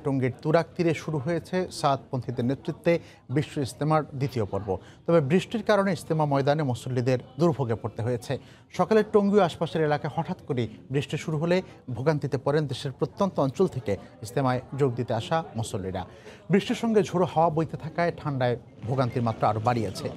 টঙ্গীর তুরাগ তীরে শুরু হয়েছে সাদপন্থীদের নেতৃত্বে বিশ্ব ইজতেমার দ্বিতীয় পর্ব। তবে বৃষ্টির কারণে ইজতেমা ময়দানে মুসল্লিদের দুর্ভোগে পড়তে হয়েছে। সকালে টঙ্গী ও আশপাশের এলাকায় হঠাৎ করে বৃষ্টি শুরু হলে ভোগান্তিতে পড়েন দেশের প্রত্যন্ত অঞ্চল থেকে ইজতেমায় যোগ দিতে আসা মুসল্লিরা। বৃষ্টির সঙ্গে ঝোড়ো হাওয়া বইতে থাকায় ঠান্ডায় ভোগান্তির মাত্রা আরও বাড়িয়েছে।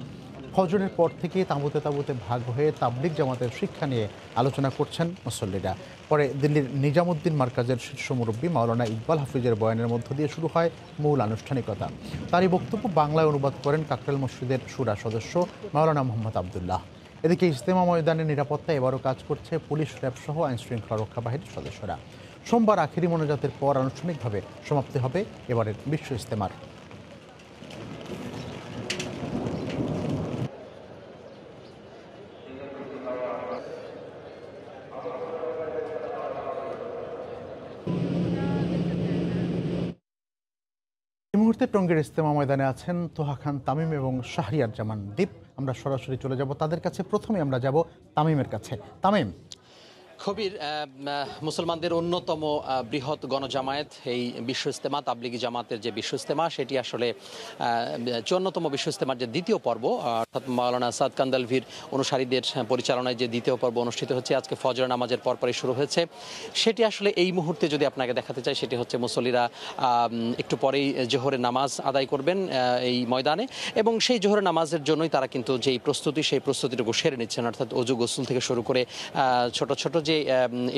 ফজরের পর থেকে তাঁবুতে তাঁবুতে ভাগ হয়ে তাবলিগ জামাতের শিক্ষা নিয়ে আলোচনা করছেন মুসল্লিরা। পরে দিল্লির নিজামুদ্দিন মার্কাজের শীর্ষ মুরব্বী মাওলানা ইকবাল হাফিজের বয়ানের মধ্য দিয়ে শুরু হয় মূল আনুষ্ঠানিকতা। তারই বক্তব্য বাংলায় অনুবাদ করেন কাকরাইল মসজিদের শুরা সদস্য মাওলানা মোহাম্মদ আবদুল্লাহ। এদিকে ইজতেমা ময়দানের নিরাপত্তায় এবারও কাজ করছে পুলিশ, র্যাব সহ আইনশৃঙ্খলা রক্ষা বাহিনীর সদস্যরা। সোমবার আখেরি মোনাজাতের পর আনুষ্ঠানিকভাবে সমাপ্তি হবে এবারের বিশ্ব ইজতেমার। এই মুহূর্তে টঙ্গীর ইজতেমা ময়দানে আছেন তোহা খান তামিম এবং শাহরিয়ার জামান দীপ। আমরা সরাসরি চলে যাব তাদের কাছে। প্রথমে আমরা যাব তামিমের কাছে। তামিম, কবির, মুসলমানদের অন্যতম বৃহৎ গণজামায়াত এই বিশ্ব ইজতেমা, তাবলিগি জামাতের যে বিশ্ব ইজতেমা, সেটি আসলে 54তম বিশ্ব ইজতেমার যে দ্বিতীয় পর্ব, অর্থাৎ মাওলানা সাদ কান্দালভির অনুসারীদের পরিচালনায় যে দ্বিতীয় পর্ব অনুষ্ঠিত হচ্ছে, আজকে ফজর নামাজের পরপরই শুরু হয়েছে। সেটি আসলে এই মুহূর্তে যদি আপনাকে দেখাতে চাই, সেটি হচ্ছে মুসল্লিরা একটু পরেই জোহরের নামাজ আদায় করবেন এই ময়দানে, এবং সেই জোহরের নামাজের জন্যই তারা কিন্তু যেই প্রস্তুতি, সেই প্রস্তুতিটুকু সেরে নিচ্ছেন। অর্থাৎ অজু গোসল থেকে শুরু করে ছোট ছোট যে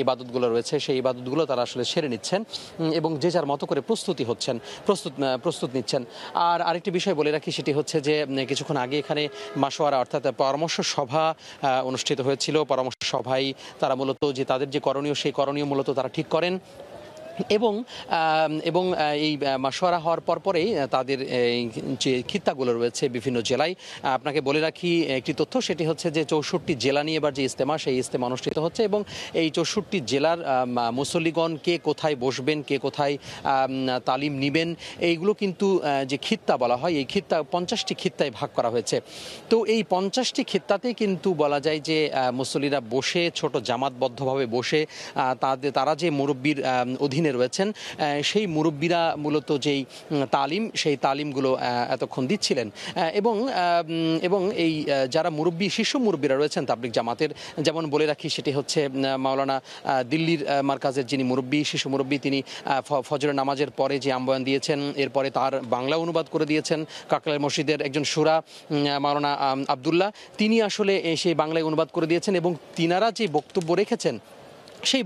ইবাদতগুলো রয়েছে, সেই ইবাদতগুলো তারা আসলে সেরে নিচ্ছেন এবং যে যার মতো করে প্রস্তুত নিচ্ছেন। আর আরেকটি বিষয় বলে রাখি, সেটি হচ্ছে যে কিছুক্ষণ আগে এখানে মাশওয়ারা অর্থাৎ পরামর্শ সভা অনুষ্ঠিত হয়েছিল। পরামর্শ সভায় তারা মূলত যে তাদের যে করণীয়, সেই করণীয় মূলত তারা ঠিক করেন এবং এই মাশওয়ারা হওয়ার পরেই তাদের যে খিত্তাগুলো রয়েছে বিভিন্ন জেলায়, আপনাকে বলে রাখি একটি তথ্য, সেটি হচ্ছে যে 64 জেলা নিয়ে এবার যে ইজতেমা, সেই ইজতেমা অনুষ্ঠিত হচ্ছে এবং এই 64 জেলার মুসল্লিগণ কে কোথায় বসবেন, কে কোথায় তালিম নিবেন, এইগুলো কিন্তু যে খিত্তা বলা হয়, এই খিত্তা 50টি খিত্তায় ভাগ করা হয়েছে। তো এই 50টি খিত্তাতেই কিন্তু বলা যায় যে মুসল্লিরা বসে, ছোট জামাতবদ্ধভাবে বসে তারা যে মুরব্বির অধীনে রয়েছেন, সেই মুরব্বীরা মূলত যেই তালিম, সেই তালিমগুলো এতক্ষণ দিচ্ছিলেন এবং এই যারা মুরব্বী, শীর্ষ মুরব্বীরা রয়েছেন তাবলিগ জামাতের, যেমন বলে রাখি সেটি হচ্ছে মাওলানা দিল্লির মার্কাজের যিনি মুরব্বী, শিশু মুরব্বী, তিনি ফজরের নামাজের পরে যে আহ্বান দিয়েছেন, এরপরে তার বাংলা অনুবাদ করে দিয়েছেন কাকরাইল মসজিদের একজন শুরা মাওলানা আবদুল্লাহ, তিনি আসলে সেই বাংলায় অনুবাদ করে দিয়েছেন এবং তিনারা যে বক্তব্য রেখেছেন, সেই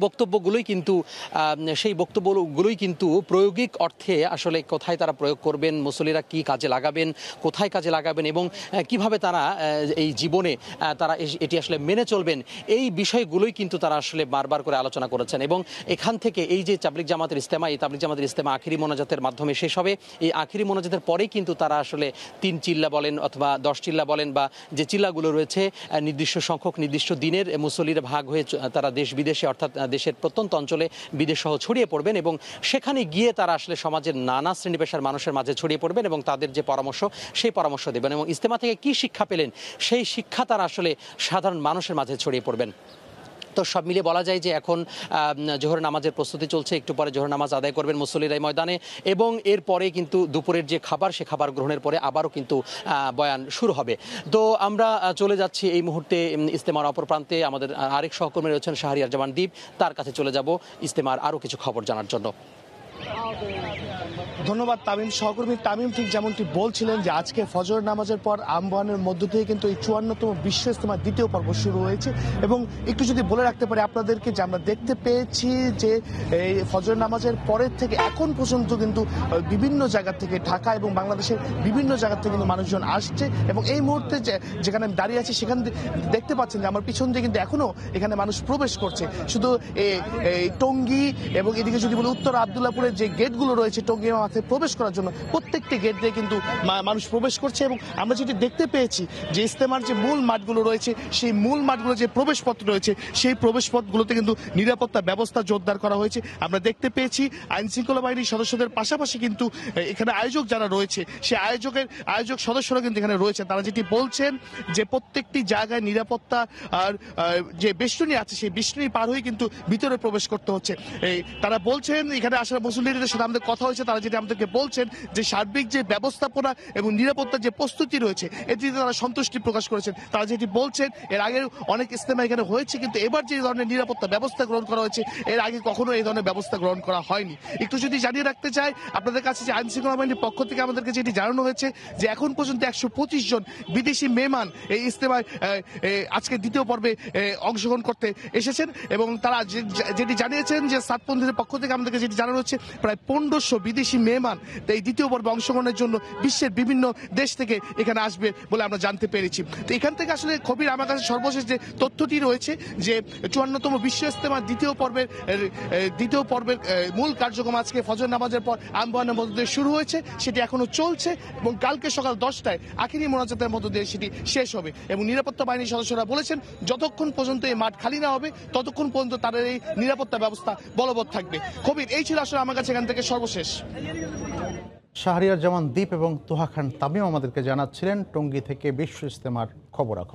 বক্তব্যগুলোই কিন্তু প্রয়োগিক অর্থে আসলে কোথায় তারা প্রয়োগ করবেন, মুসল্লিরা কি কাজে লাগাবেন, কোথায় কাজে লাগাবেন এবং কিভাবে তারা এই জীবনে তারা এটি আসলে মেনে চলবেন, এই বিষয়গুলোই কিন্তু তারা আসলে বারবার করে আলোচনা করেছেন। এবং এখান থেকে এই যে তাবলিগ জামাতের ইজতেমা, এই তাবলিগ জামাতের ইজতেমা আখিরি মোনাজাতের মাধ্যমে শেষ হবে। এই আখিরি মোনাজাতের পরেই কিন্তু তারা আসলে 3 চিল্লা বলেন অথবা 10 চিল্লা বলেন, বা যে চিল্লাগুলো রয়েছে নির্দিষ্ট সংখ্যক নির্দিষ্ট দিনের মুসল্লিরা ভাগ হয়ে তারা দেশ বিদেশে, অর্থাৎ দেশের প্রত্যন্ত অঞ্চলে বিদেশ সহ ছড়িয়ে পড়বেন এবং সেখানে গিয়ে তারা আসলে সমাজের নানা শ্রেণী পেশার মানুষের মাঝে ছড়িয়ে পড়বেন এবং তাদের যে পরামর্শ, সেই পরামর্শ দেবেন এবং ইজতেমা থেকে কি শিক্ষা পেলেন, সেই শিক্ষা তারা আসলে সাধারণ মানুষের মাঝে ছড়িয়ে পড়বেন। তো সব মিলিয়ে বলা যায় যে এখন জোহর নামাজের প্রস্তুতি চলছে, একটু পরে জোহর নামাজ আদায় করবেন মুসল্লিরা এই ময়দানে এবং এরপরে কিন্তু দুপুরের যে খাবার, সে খাবার গ্রহণের পরে আবারও কিন্তু বয়ান শুরু হবে। তো আমরা চলে যাচ্ছি এই মুহূর্তে ইজতেমার অপর প্রান্তে, আমাদের আরেক সহকর্মী রয়েছেন শাহরিয়ার জামান দীপ, তার কাছে চলে যাব ইজতেমার আরও কিছু খবর জানার জন্য। ধন্যবাদ তামিম। সহকর্মী তামিম ঠিক যেমনটি বলছিলেন যে আজকে ফজর নামাজের পর আহ্বানের মধ্য থেকে কিন্তু এই 54তম বিশ্ব ইজতেমার দ্বিতীয় পর্ব শুরু হয়েছে এবং একটু যদি বলে রাখতে পারি আপনাদেরকে যে আমরা দেখতে পেয়েছি যে এই ফজর নামাজের পরের থেকে এখন পর্যন্ত কিন্তু বিভিন্ন জায়গা থেকে, ঢাকা এবং বাংলাদেশের বিভিন্ন জায়গা থেকে কিন্তু মানুষজন আসছে এবং এই মুহূর্তে যেখানে আমি দাঁড়িয়ে আছি সেখানে দেখতে পাচ্ছেন যে আমার পিছন দিয়ে কিন্তু এখনো এখানে মানুষ প্রবেশ করছে। শুধু এই টঙ্গী এবং এদিকে যদি বলি উত্তর আবদুল্লাপুরের যে গেটগুলো রয়েছে টঙ্গী মাঠে প্রবেশ করার জন্য, প্রত্যেকটি গেট দিয়ে কিন্তু মানুষ প্রবেশ করছে এবং আমরা যেটি দেখতে পেয়েছি যে ইজতেমার যে মূল মাঠগুলো রয়েছে, সেই মূল মাঠগুলো যে প্রবেশপথ রয়েছে, সেই প্রবেশপথগুলোতে কিন্তু নিরাপত্তা ব্যবস্থা জোরদার করা হয়েছে। আমরা দেখতে পেয়েছি আইন শৃঙ্খলা বাহিনীর সদস্যদের পাশাপাশি কিন্তু এখানে আয়োজক যারা রয়েছে, সেই আয়োজক সদস্যরা কিন্তু এখানে রয়েছে। তারা যেটি বলছেন যে প্রত্যেকটি জায়গায় নিরাপত্তা আর যে বেষ্টনী আছে, সেই বেষ্টনী পার হয়ে কিন্তু ভিতরে প্রবেশ করতে হচ্ছে। তারা বলছেন এখানে আসার মুসল্লিদের সাথে আমাদের কথা হয়েছে, তারা যেটা আমাদেরকে বলছেন যে সার্বিক যে ব্যবস্থাপনা এবং নিরাপত্তার যে প্রস্তুতি রয়েছে এটিতে তারা সন্তুষ্টি প্রকাশ করেছেন। তারা যেটি বলছেন এর আগে অনেক ইজতেমা এখানে হয়েছে, কিন্তু এবার যে ধরনের নিরাপত্তা ব্যবস্থা গ্রহণ করা হয়েছে এর আগে কখনো এই ধরনের ব্যবস্থা গ্রহণ করা হয়নি। একটু যদি জানিয়ে রাখতে চাই আপনাদের কাছে যে আইন শৃঙ্খলা বাহিনীর পক্ষ থেকে আমাদেরকে যেটি জানানো হয়েছে যে এখন পর্যন্ত 125 জন বিদেশি মেহমান এই ইজতেমায় আজকে দ্বিতীয় পর্বে অংশগ্রহণ করতে এসেছেন এবং তারা যেটি জানিয়েছেন যে সাতপন্থীদের পক্ষ থেকে আমাদেরকে যেটি জানানো হচ্ছে প্রায় 1500 বিদেশি মেহমান এই দ্বিতীয় পর্বে অংশগ্রহণের জন্য বিশ্বের বিভিন্ন দেশ থেকে এখানে আসবে বলে আমরা জানতে পেরেছি। তো এখান থেকে আসলে খবির আমার কাছে সর্বশেষ যে তথ্যটি রয়েছে যে 54তম বিশ্ব ইজতেমার দ্বিতীয় পর্বের মূল কার্যক্রম আজকে ফজর নামাজের পর আহ্বানের মধ্য দিয়ে শুরু হয়েছে, সেটি এখনো চলছে এবং কালকে সকাল 10টায় আখিরি মোনাজাতের মধ্য দিয়ে সেটি শেষ হবে এবং নিরাপত্তা বাহিনীর সদস্যরা বলেছেন যতক্ষণ পর্যন্ত এই মাঠ খালি না হবে ততক্ষণ পর্যন্ত তাদের এই নিরাপত্তা ব্যবস্থা বলবৎ থাকবে। খবির, এই ছিল আসলে আমার কাছে এখান থেকে সর্বশেষ। শাহরিয়ার জামান দ্বীপ এবং তোহা খান তামিম আমাদেরকে জানাচ্ছিলেন টঙ্গী থেকে বিশ্ব ইজতেমার খবরাখবর।